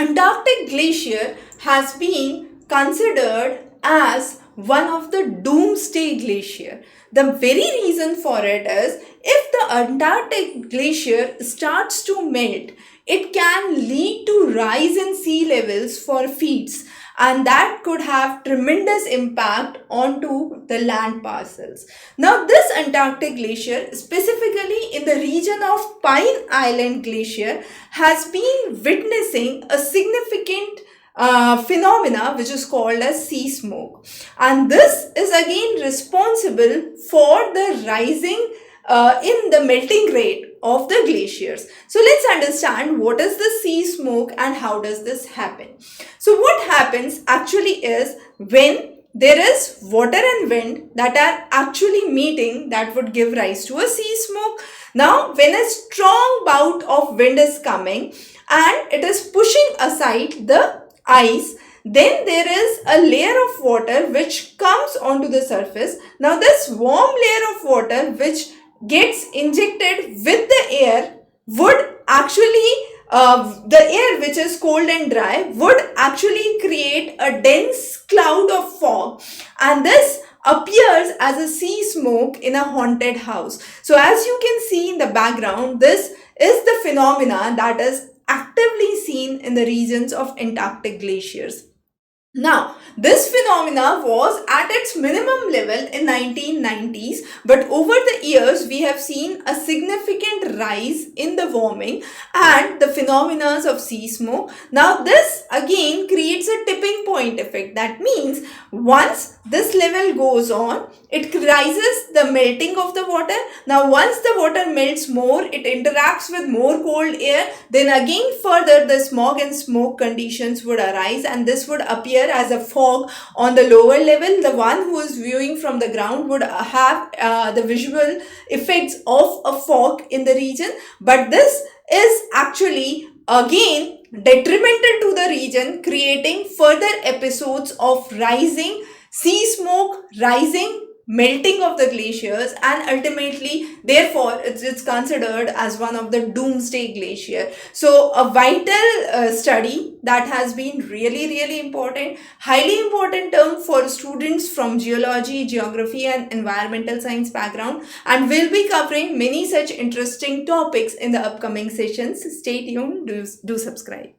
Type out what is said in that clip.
Antarctic glacier has been considered as one of the doomsday glacier. The very reason for it is if the Antarctic glacier starts to melt, it can lead to rise in sea levels for feet, and that could have tremendous impact onto the land parcels. Now this Antarctic glacier, specifically in the region of Pine Island Glacier, has been witnessing a significant phenomena which is called as sea smoke, and this is again responsible for the rising in the melting rate of the glaciers. So let's understand what is the sea smoke and how does this happen. So what happens actually is when there is water and wind that are actually meeting, that would give rise to a sea smoke. Now when a strong bout of wind is coming and it is pushing aside the ice, then there is a layer of water which comes onto the surface. Now this warm layer of water which gets injected with the air would actually the air which is cold and dry would actually create a dense cloud of fog, and this appears as a sea smoke in a haunted house. So as you can see in the background, this is the phenomena that is actively seen in the regions of Antarctic glaciers. Now, this phenomena was at its minimum level in 1990s, but over the years we have seen a significant rise in the warming and the phenomena of sea smoke. Now, this again creates a tipping point effect. That means once this level goes on, it rises the melting of the water. Now, once the water melts more, it interacts with more cold air. Then again further the smog and smoke conditions would arise, and this would appear as a fog on the lower level. The one who is viewing from the ground would have the visual effects of a fog in the region, but this is actually again detrimental to the region, creating further episodes of rising sea smoke, rising melting of the glaciers, and ultimately therefore it's considered as one of the doomsday glacier. So a vital study that has been really important, highly important term for students from geology, geography and environmental science background, and we'll be covering many such interesting topics in the upcoming sessions. Stay tuned, do subscribe.